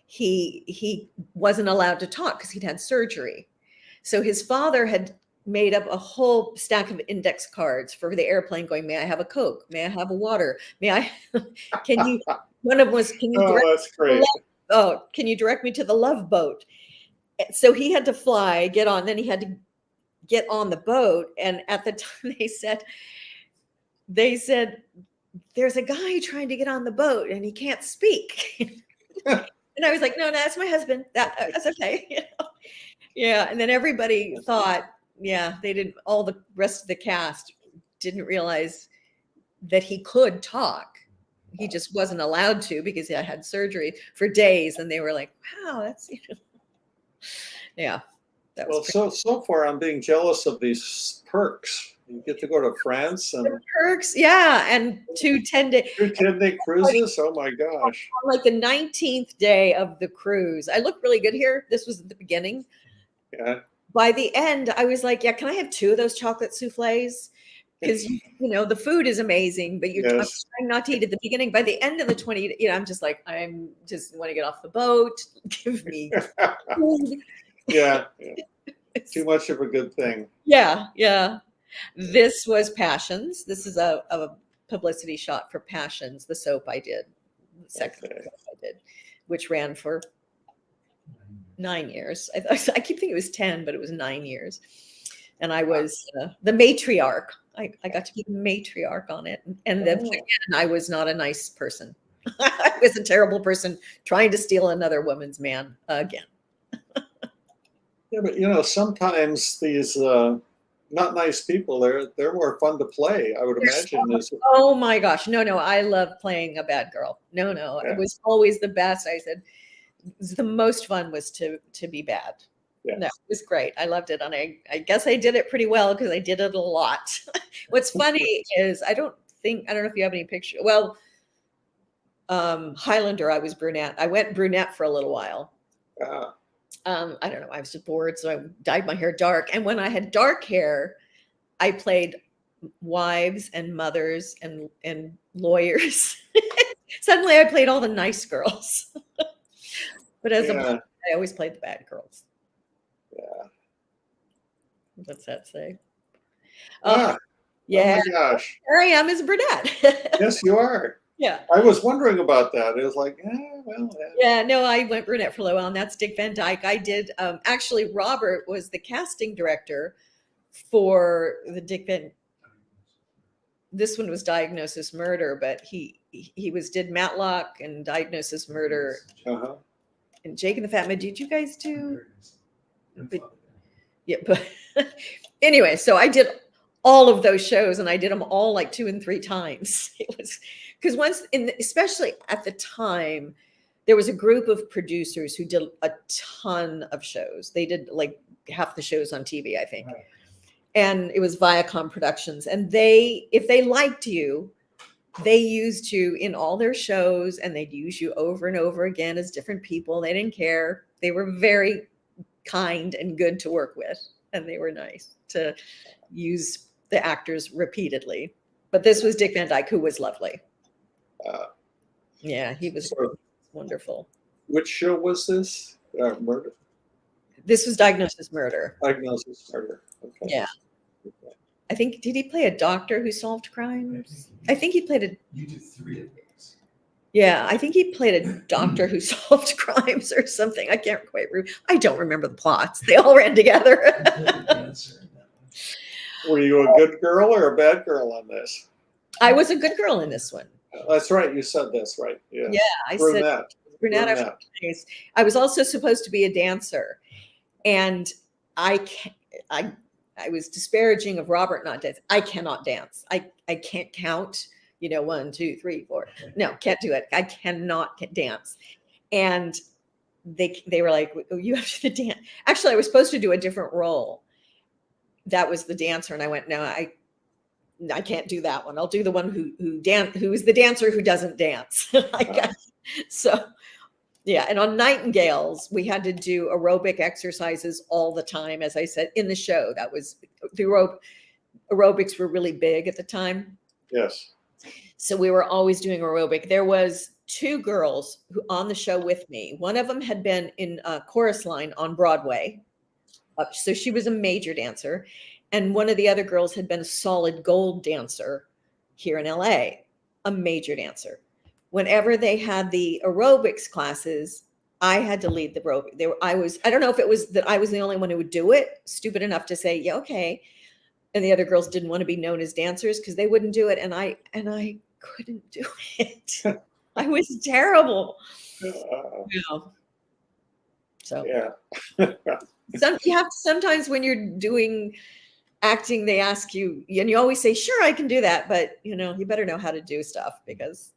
He wasn't allowed to talk because he'd had surgery. So his father had made up a whole stack of index cards for the airplane going, may I have a Coke? May I have a water? May I, one of them was, can you direct that's great. can you direct me to the Love Boat? So he had to fly, get on, then he had to get on the boat. And at the time they said, there's a guy trying to get on the boat and he can't speak. And I was like, no, that's my husband. That's okay. Yeah. And then everybody thought, they didn't, all the rest of the cast didn't realize that he could talk. He just wasn't allowed to because he had surgery for days. And they were like, wow, that's, yeah. That was so far I'm being jealous of these perks. You get to go to France and perks. Yeah. And 2 10-day. 2 10-day cruises. Oh my gosh. On like the 19th day of the cruise, I look really good here. This was at the beginning. Yeah. By the end, I was like, can I have 2 of those chocolate souffles? Because, the food is amazing, but you're trying not to eat at the beginning. By the end of the 20, I'm just like, I'm just want to get off the boat. Give me food. Yeah. Too much of a good thing. Yeah. This was Passions. This is a publicity shot for Passions, the soap I did, the second soap I did, which ran for 9 years. I keep thinking it was 10, but it was 9 years. And I was the matriarch. I got to be the matriarch on it. And again, I was not a nice person. I was a terrible person trying to steal another woman's man again. Yeah, but sometimes these not nice people, they're more fun to play, I would imagine. Oh my gosh. No, I love playing a bad girl. No. Yeah. It was always the best. I said the most fun was to be bad. Yeah. No, it was great. I loved it. And I guess I did it pretty well because I did it a lot. What's funny is I don't know if you have any pictures. Well, Highlander, I was brunette. I went brunette for a little while. I don't know. I was just bored. So I dyed my hair dark. And when I had dark hair, I played wives and mothers and lawyers. Suddenly I played all the nice girls. But as a boy, I always played the bad girls. Yeah. What's that say? Yeah. Oh my gosh. Here I am as a brunette. Yes, you are. Yeah. I was wondering about that. It was like, Yeah, no, I went brunette for a little while, and that's Dick Van Dyke. I did, actually, Robert was the casting director for the Dick Van. This one was Diagnosis Murder, but he did Matlock and Diagnosis Murder Uh-huh. and Jake and the Fat Man. Did you guys do? Yeah, but anyway, so I did all of those shows, and I did them all like 2 and 3 times. It was because especially at the time, there was a group of producers who did a ton of shows. They did like half the shows on TV, I think. Right. And it was Viacom Productions. And if they liked you, they used you in all their shows, and they'd use you over and over again as different people. They didn't care. They were very kind and good to work with, and they were nice to use the actors repeatedly. But this was Dick Van Dyke, who was lovely. Yeah, he was wonderful. Which show was this? Murder? This was Diagnosis Murder. Diagnosis Murder. Okay. Yeah. I think, did he play a doctor who solved crimes? I think he played You did 3 of those. yeah, I think he played a doctor who solved crimes or something. I can't quite remember. I don't remember the plots. They all ran together. You played the dancer in that one. Were you a good girl or a bad girl on this? I was a good girl in this one. That's right. You said this, right? Yeah. Yeah, I said Brunette. brunette. I was also supposed to be a dancer, and I was disparaging of Robert not dancing. I cannot dance. I can't count. 1, 2, 3, 4. No, can't do it. I cannot dance. And they were like, oh, you have to dance. Actually, I was supposed to do a different role. That was the dancer, and I went, no, I can't do that one. I'll do the one who is the dancer who doesn't dance. So, yeah. And on Nightingales, we had to do aerobic exercises all the time. As I said in the show, that was the aerobics were really big at the time. Yes. So we were always doing aerobic. There was 2 girls who on the show with me. One of them had been in a chorus line on Broadway. So she was a major dancer. And one of the other girls had been a solid gold dancer here in LA, a major dancer. Whenever they had the aerobics classes, I had to lead the aerobic. I don't know if it was that I was the only one who would do it, stupid enough to say, yeah, okay. And the other girls didn't want to be known as dancers because they wouldn't do it. And I couldn't do it. I was terrible. So Yeah. you have to, sometimes when you're doing acting, they ask you, and you always say, sure, I can do that. But, you better know how to do stuff because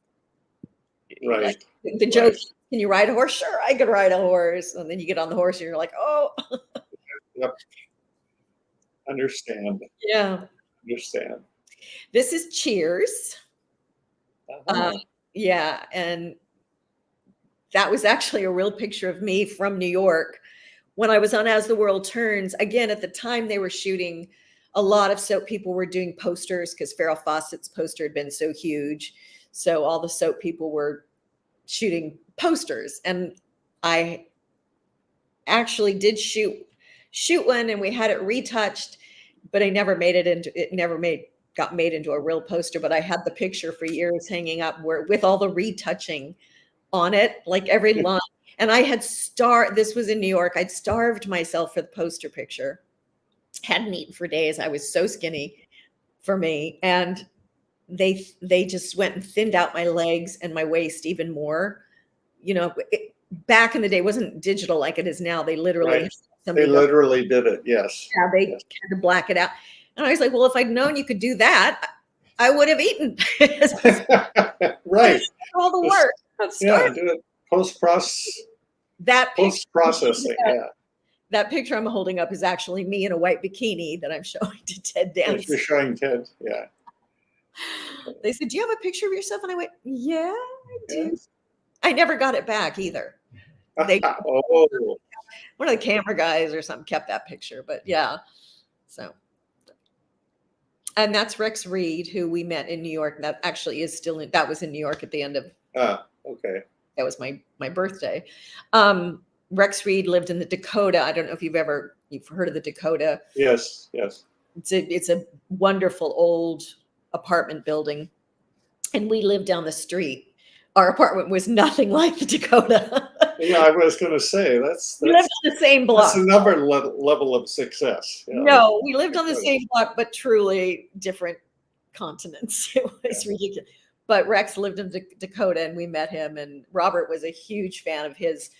Right. like, the joke, can you ride a horse? Sure, I could ride a horse. And then you get on the horse and you're like, oh. Yep. Understand. Yeah. Understand. This is Cheers. Uh-huh. Yeah. And that was actually a real picture of me from New York when I was on As the World Turns. Again, at the time they were shooting, a lot of soap people were doing posters because Farrah Fawcett's poster had been so huge. So all the soap people were shooting posters. And I actually did shoot one, and we had it retouched, but I never made it got made into a real poster. But I had the picture for years hanging up with all the retouching on it, like every line. And I had this was in New York. I'd starved myself for the poster picture. Hadn't eaten for days. I was so skinny for me. And they just went and thinned out my legs and my waist even more. Back in the day, it wasn't digital like it is now. They literally, Right. They literally did it. Yes. Yeah, they Yes. had to black it out. And I was like, well, if I'd known you could do that, I would have eaten. Right. All the work. Yeah. Do it post-processing. Yeah. That picture I'm holding up is actually me in a white bikini that I'm showing to Ted dance. You're showing Ted. Yeah. They said, do you have a picture of yourself? And I went, yeah, I do. Yes. I never got it back either. Oh. One of the camera guys or something kept that picture, but yeah. So, and that's Rex Reed, who we met in New York. That actually is that was in New York at the end of, Okay. that was my birthday. Rex Reed lived in the Dakota. I don't know if you've heard of the Dakota. Yes. Yes. It's a wonderful old apartment building, and we lived down the street. Our apartment was nothing like the Dakota. Yeah, I was going to say We lived on the same block. that's another level of success. Yeah. No, we lived on the same block, but truly different continents. It was ridiculous. But Rex lived in Dakota, and we met him. And Robert was a huge fan of his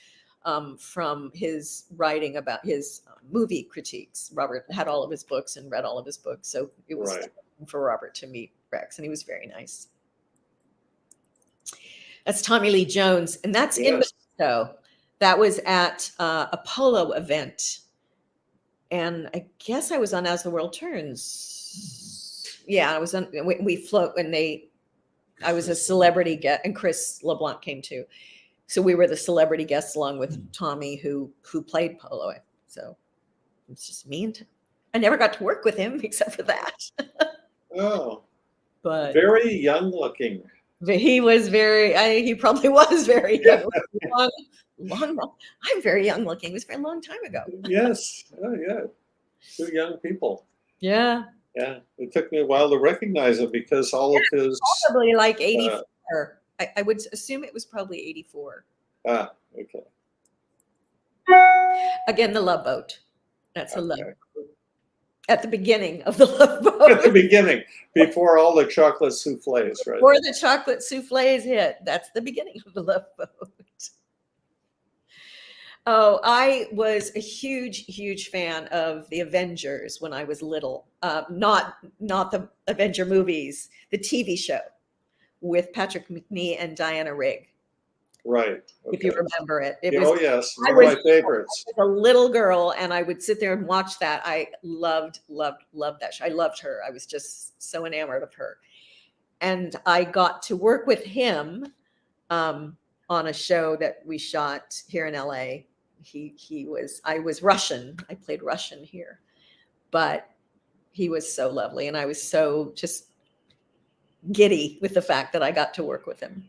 from his writing about his movie critiques. Robert had all of his books and read all of his books, so it was Right. for Robert to meet Rex, and he was very nice. That's Tommy Lee Jones, and that's in Yes. Modesto. That was at a polo event, and I guess I was on As the World Turns. Yeah, I was on. We float when they. I was a celebrity guest, and Chris LeBlanc came too. So we were the celebrity guests along with Tommy, who played polo. So it's just me and I never got to work with him except for that. Oh, But very young looking. he was he probably was very young. I'm very young looking. It was a very long time ago. Yes. Oh, yeah. Two young people. Yeah. Yeah. It took me a while to recognize him because all of his. Probably like 84. I would assume it was probably 84. Okay. Again, the Love Boat. That's a love Okay. boat. At the beginning of the Love Boat. At the beginning, before all the chocolate souffles, right? Before the chocolate soufflés hit. That's the beginning of the Love Boat. Oh, I was a huge fan of the Avengers when I was little. Not the Avenger movies, the TV show with Patrick McNee and Diana Rigg. Right. If you Okay. remember it. It Oh, was yes. I One of was- my favorites. a little girl, and I would sit there and watch that. I loved that show. I loved her. I was just so enamored of her. And I got to work with him on a show that we shot here in LA. I was Russian. I played Russian here, but he was so lovely. And I was so just giddy with the fact that I got to work with him.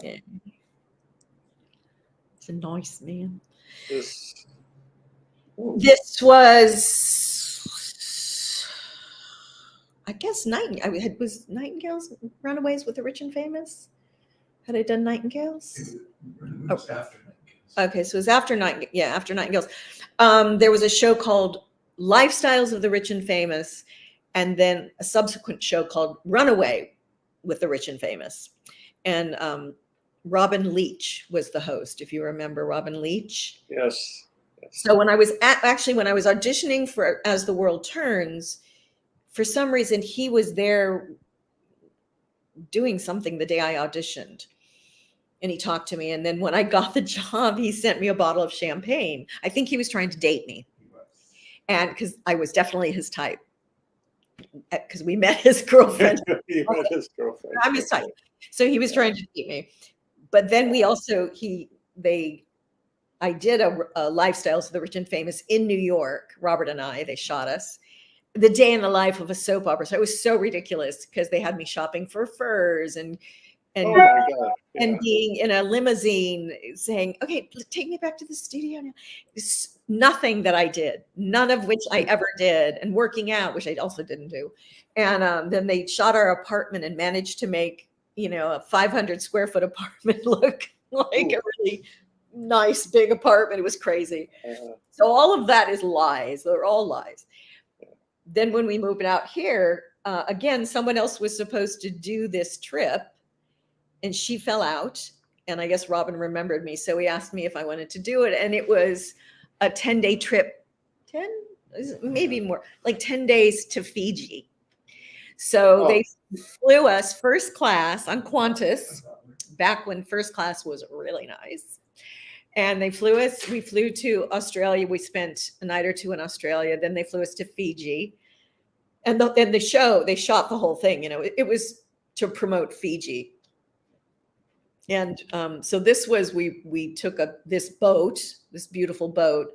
Yeah. It's a nice man. This, ooh, This was, I guess, was Nightingales Runaways with the Rich and Famous? Had I done Nightingales? It was after Nightingales. Okay, so it was after Nightingales. There was a show called Lifestyles of the Rich and Famous, and then a subsequent show called Runaway with the Rich and Famous. And Robin Leach was the host, if you remember Robin Leach. yes. So when I was auditioning for As the World Turns, for some reason he was there doing something the day I auditioned. And he talked to me. And then when I got the job, he sent me a bottle of champagne. I think he was trying to date me. And because I was definitely his type. Because we met his girlfriend. He met his girlfriend. I'm his type. So he was trying to date me. But then we also, I did a Lifestyles of the Rich and Famous in New York. Robert and I, they shot us. The day in the life of a soap opera. So it was so ridiculous because they had me shopping for furs and Oh my God. Yeah. and being in a limousine saying, okay, take me back to the studio now. It's nothing that I did, none of which I ever did, and working out, which I also didn't do. And then they shot our apartment and managed to make, a 500 square foot apartment look like a really nice big apartment. It was crazy. So all of that is lies. They're all lies. Then when we moved out here, again, someone else was supposed to do this trip, and she fell out. And I guess Robin remembered me. So he asked me if I wanted to do it. And it was a 10-day trip, maybe more, like 10 days to Fiji. So they flew us first class on Qantas, back when first class was really nice. And we flew to Australia. We spent a night or two in Australia. Then they flew us to Fiji. And the show, they shot the whole thing. It was to promote Fiji. And so this was, we took this beautiful boat,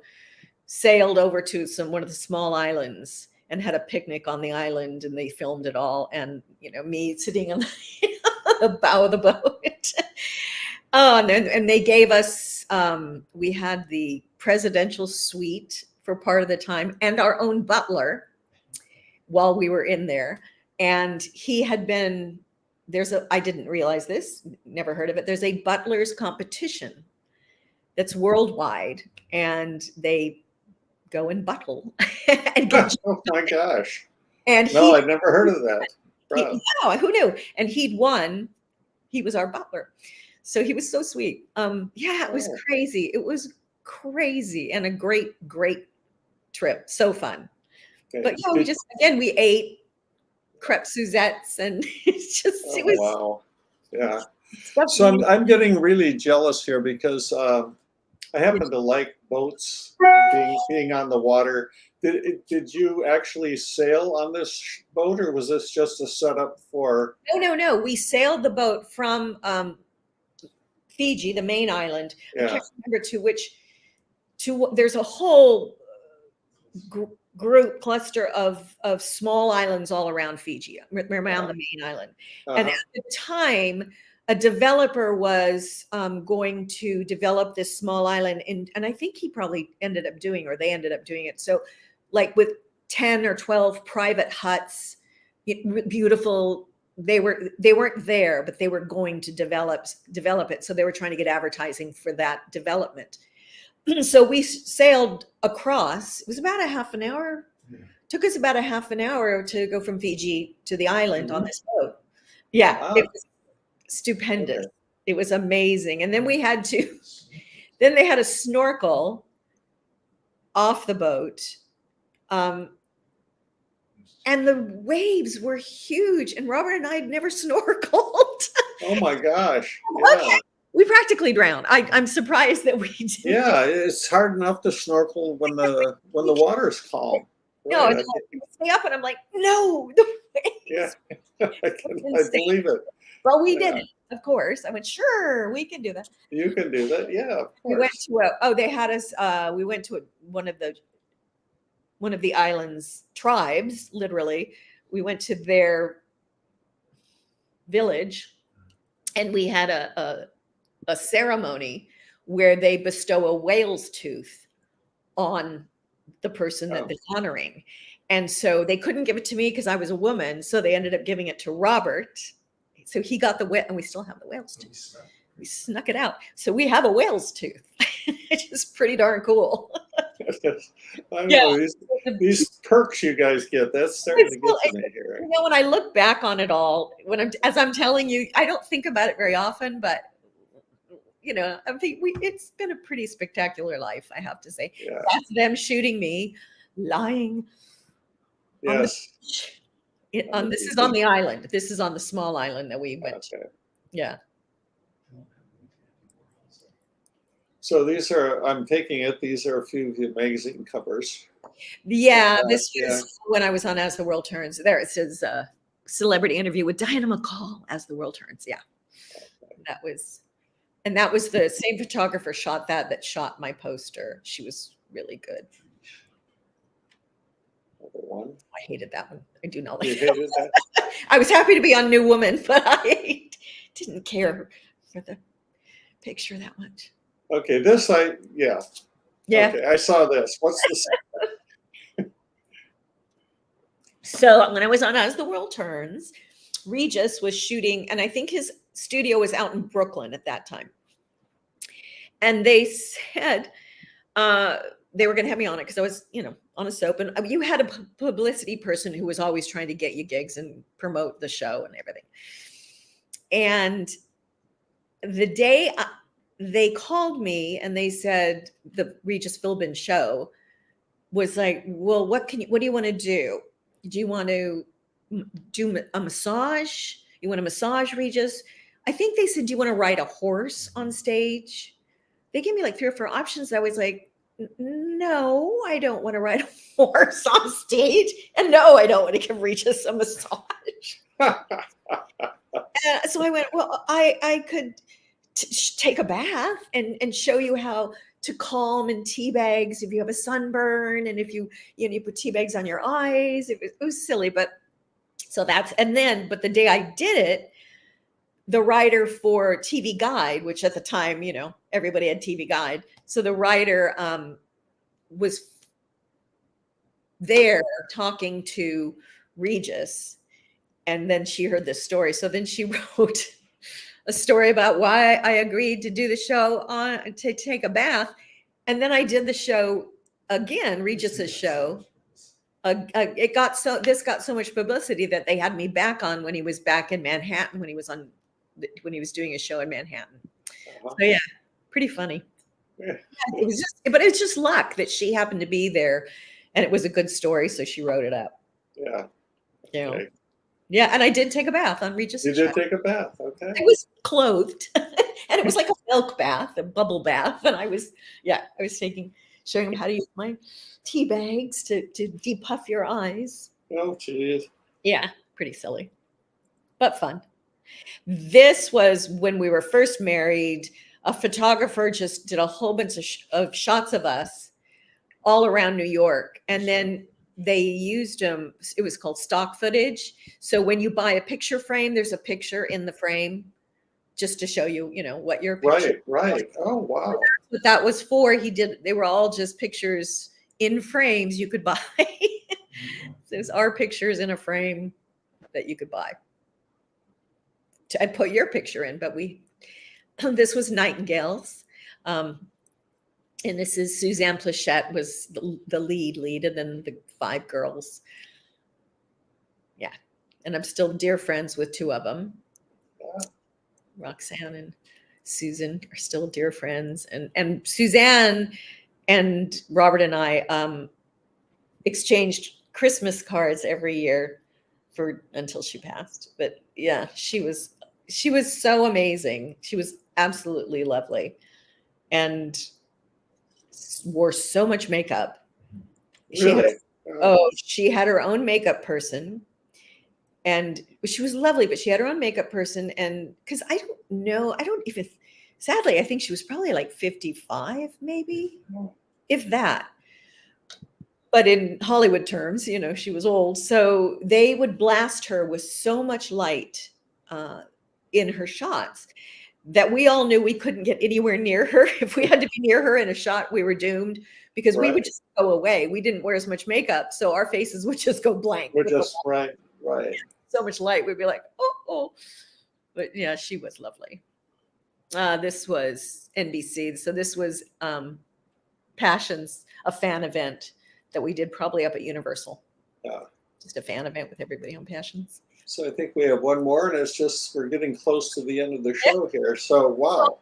sailed over to one of the small islands and had a picnic on the island, and they filmed it all. And, me sitting on the bow of the boat. And they gave us, we had the presidential suite for part of the time and our own butler while we were in there. And he had been, I didn't realize this, never heard of it. There's a butler's competition that's worldwide, and they go and buckle and get. Oh my gosh. And No, I'd never heard of that. Wow. yeah, who knew? And he'd won. He was our butler, so he was so sweet. Yeah, it was Oh. crazy. It was crazy and a great trip. So fun. Okay. But yeah, we just again we ate crepe Suzettes, and it's just Oh, it was. wow. Yeah. Stuff So we- I'm getting really jealous here because I happen to like boats, being on the water. Did you actually sail on this boat, or was this just a setup for? No. We sailed the boat from Fiji, the main island. I Yeah. can't remember to which. There's a whole group cluster of small islands all around Fiji, around the main island. And Uh-huh. at the time, a developer was going to develop this small island, and I think he probably ended up doing, or they ended up doing it. So, like with 10 or 12 private huts, beautiful. They weren't there, but they were going to develop it. So they were trying to get advertising for that development. So we sailed across. It was about a half an hour. Yeah. Took us about a half an hour to go from Fiji to the island on Mhm. this boat. Yeah, Wow. it was stupendous. Okay. It was amazing. And then then they had a snorkel off the boat. And the waves were huge. And Robert and I had never snorkeled. Oh my gosh. Okay. Yeah. We practically drowned. I'm surprised that we didn't. Yeah. It's hard enough to snorkel when the water's calm. No, Right. it's like, we stay up and I'm like, no, the waves. Yeah. I believe it. Well, we Yeah. did it, of course. I went, sure, we can do that. You can do that. Yeah. Of We went course. to they had us, we went to one of the island's tribes, literally. We went to their village, and we had a ceremony where they bestow a whale's tooth on the person that Oh. they're honoring. And so they couldn't give it to me because I was a woman. So they ended up giving it to Robert. So he got the whale, and we still have the whale's tooth. We snuck it out. So we have a whale's tooth, which is pretty darn cool. I Yeah. know these perks you guys get. That's starting to Well, get to me here. You know, when I look back on it all, as I'm telling you, I don't think about it very often, but you know, I think it's been a pretty spectacular life, I have to say. Yeah. That's them shooting me, lying. Yes. This is on the island. This is on the small island that we went to. Okay. Yeah. So these are, I'm taking it, these are a few of the magazine covers. Yeah, this Yeah. was when I was on As the World Turns. There it says celebrity interview with Diana McCall as the world turns. Yeah. That was the same photographer shot that shot my poster. She was really good. Another one. I hated that one. I do not You like hated that? I was happy to be on New Woman, but I didn't care for the picture that much. Okay, yeah. Yeah. Okay, I saw this. What's this? So when I was on As the World Turns, Regis was shooting, and I think his studio was out in Brooklyn at that time. And they said they were going to have me on it because I was, on a soap. And you had a publicity person who was always trying to get you gigs and promote the show and everything. And the day they called me and they said the Regis Philbin show was like, well, what do you want to do? Do you want to do a massage? You want to massage Regis? I think they said, do you want to ride a horse on stage? They gave me like 3 or 4 options. I was like, no, I don't want to ride a horse on stage. And no, I don't want to give Regis a massage. So I went, well, I could take a bath and show you how to calm and tea bags if you have a sunburn, and if you put tea bags on your eyes. It was silly, but so but the day I did it, the writer for TV Guide, which at the time, everybody had TV Guide. So the writer was there talking to Regis, and then she heard this story. So then she wrote a story about why I agreed to do the show to take a bath. And then I did the show again, Regis's show. This got so much publicity that they had me back on when he was back in Manhattan, when he was doing a show in Manhattan. So yeah, pretty funny. Yeah. It was but it's just luck that she happened to be there, and it was a good story, so she wrote it up. Yeah. You know? Okay. Yeah, and I did take a bath on Regis. You did take a bath, okay. I was clothed, and it was like a milk bath, a bubble bath, and I was showing him how to use my tea bags to depuff your eyes. Oh, geez. Yeah, pretty silly, but fun. This was when we were first married. A photographer just did a whole bunch of shots of us all around New York, and then they used them. It was called stock footage. So when you buy a picture frame, there's a picture in the frame just to show you, what your picture. Right. Oh, wow. So that's what that was for. They were all just pictures in frames you could buy. So it's our pictures in a frame that you could buy. I'd put your picture in, but this was Nightingales. And this is Suzanne Plachette was the lead, and then the 5 girls. Yeah. And I'm still dear friends with 2 of them. Yeah. Roxanne and Susan are still dear friends. And Suzanne and Robert and I exchanged Christmas cards every year until she passed. But yeah, she was so amazing. She was absolutely lovely. And wore so much makeup. Really? She had her own makeup person, and she was lovely, but she had her own makeup person. And because sadly, I think she was probably like 55, maybe, if that. But in Hollywood terms, she was old. So they would blast her with so much light in her shots that we all knew we couldn't get anywhere near her. If we had to be near her in a shot, we were doomed, because we would just go away. We didn't wear as much makeup, so our faces would just go blank. We're just right. So much light, we'd be like, oh. But yeah, she was lovely. This was NBC. So this was Passions, a fan event that we did probably up at Universal. Yeah. Just a fan event with everybody on Passions. So I think we have one more, and we're getting close to the end of the show here. So, wow.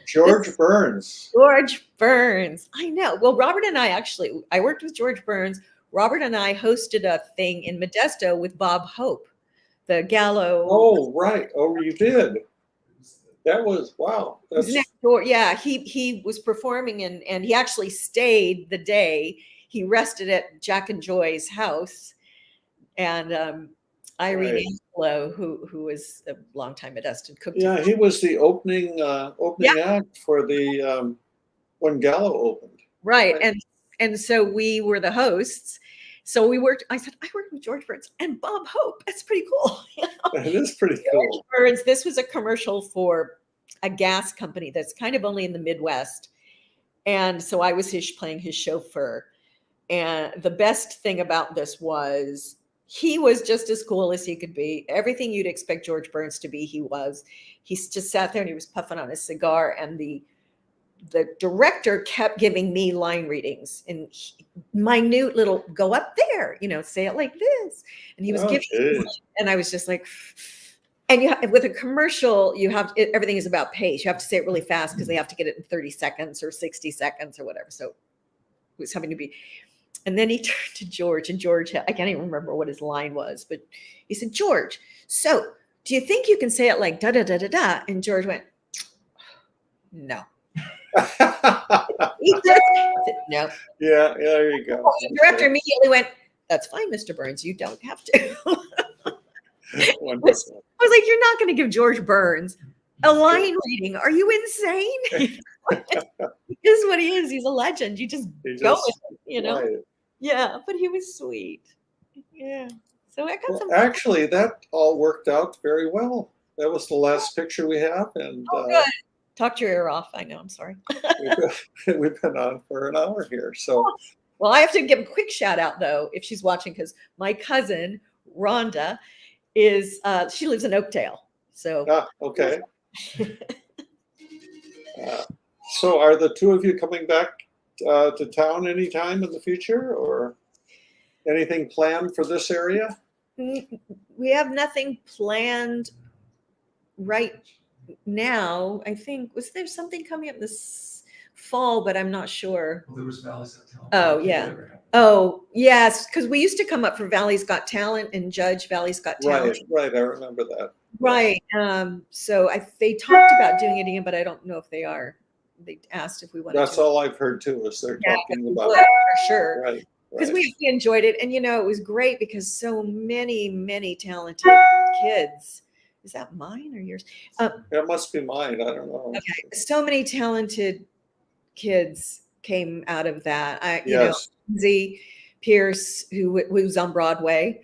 George Burns. George Burns. I know. Well, Robert and I worked with George Burns. Robert and I hosted a thing in Modesto with Bob Hope, the Gallo. Oh, right. Oh, you did. That was, wow. That's next door. Yeah, he was performing, and he actually stayed the day. He rested at Jack and Joy's house. And Irene Angelo, who was a longtime Modesto cook. Yeah, he was the opening act for the when Gallo opened. Right. And so we were the hosts. So I said, I worked with George Burns and Bob Hope. That's pretty cool. It is pretty cool. George Burns, this was a commercial for a gas company that's kind of only in the Midwest. And so I was playing his chauffeur. And the best thing about this was he was just as cool as he could be. Everything you'd expect George Burns to be, he was. He just sat there and he was puffing on his cigar. And the director kept giving me line readings and minute little, go up there, say it like this. And he was giving, and I was just like, and with a commercial, everything is about pace. You have to say it really fast because they have to get it in 30 seconds or 60 seconds or whatever. So it was having to be. And then he turned to George, and George, I can't even remember what his line was, but he said, George, so do you think you can say it like da da da da da? And George went, no. He said, no. Yeah, there you go. The director immediately went, that's fine, Mr. Burns. You don't have to. Wonderful. I was like, you're not going to give George Burns a line reading. Are you insane? This is what he is. He's a legend. You just go with it, Right. Yeah, but he was sweet. Yeah. So I got some. Actually, that all worked out very well. That was the last picture we have, and good. Talked your ear off. I know. I'm sorry. we've been on for an hour here. So, well, I have to give a quick shout out though, if she's watching, because my cousin Rhonda she lives in Oakdale. So okay. So are the two of you coming back to town anytime in the future, or anything planned for this area? We have nothing planned right now. I think, was there something coming up this fall, but I'm not sure. Well, there was Valley's Got Talent. Oh, Did it yeah. ever happen? Oh, yes, because we used to come up for Valley's Got Talent and judge Valley's Got Talent. Right, I remember that. Right. So they talked about doing it again, but I don't know if they are. They asked if we wanted That's to. all I've heard too, is they're Yeah, talking we about would, it. for sure. Right. Because we enjoyed it. And, it was great because so many talented kids. Is that mine or yours? It must be mine. I don't know. Okay. So many talented kids came out of that. Yes. Lindsay Pierce, who was on Broadway.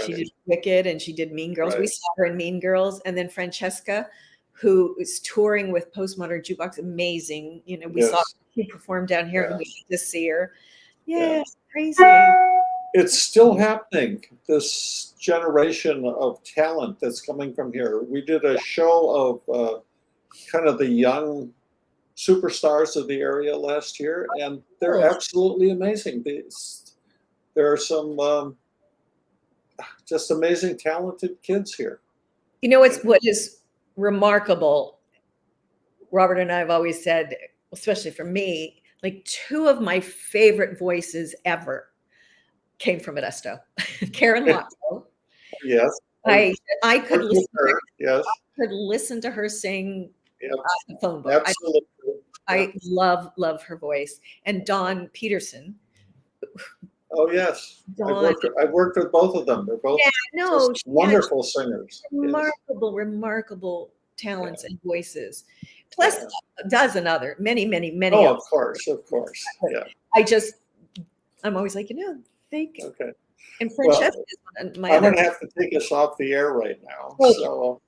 She Right. did Wicked and she did Mean Girls. We Right. saw her in Mean Girls. And then Francesca, who is touring with Postmodern Jukebox. Amazing. We saw her perform down here and we get to see her. Yeah, it's crazy. It's still happening, this generation of talent that's coming from here. We did a show of kind of the young superstars of the area last year, and they're absolutely amazing. There are some just amazing, talented kids here. What is remarkable, Robert and I have always said, especially for me, like two of my favorite voices ever came from Modesto. Karen Lotto. Yes. I could listen to her. Yes. I could listen to her sing Yep. off the phone book. Absolutely. I love her voice. And Dawn Peterson. Oh yes, Dawn, I've worked with both of them. They're both just wonderful singers. Remarkable talents and voices. Plus a dozen other, many. Oh, of course. Yeah. I'm always like, think. Okay. And Francesca is my I'm other. going to have to take us off the air right now. Okay. So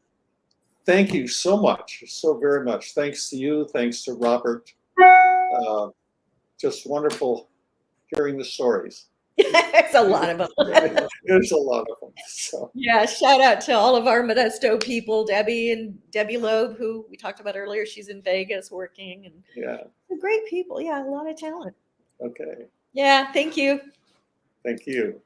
thank you so much, so very much. Thanks to you. Thanks to Robert. Just wonderful hearing the stories. It's a lot of them. There's a lot of them. So. Yeah, shout out to all of our Modesto people, Debbie Loeb, who we talked about earlier. She's in Vegas working, and they're great people. Yeah, a lot of talent. Okay. Yeah, thank you. Thank you.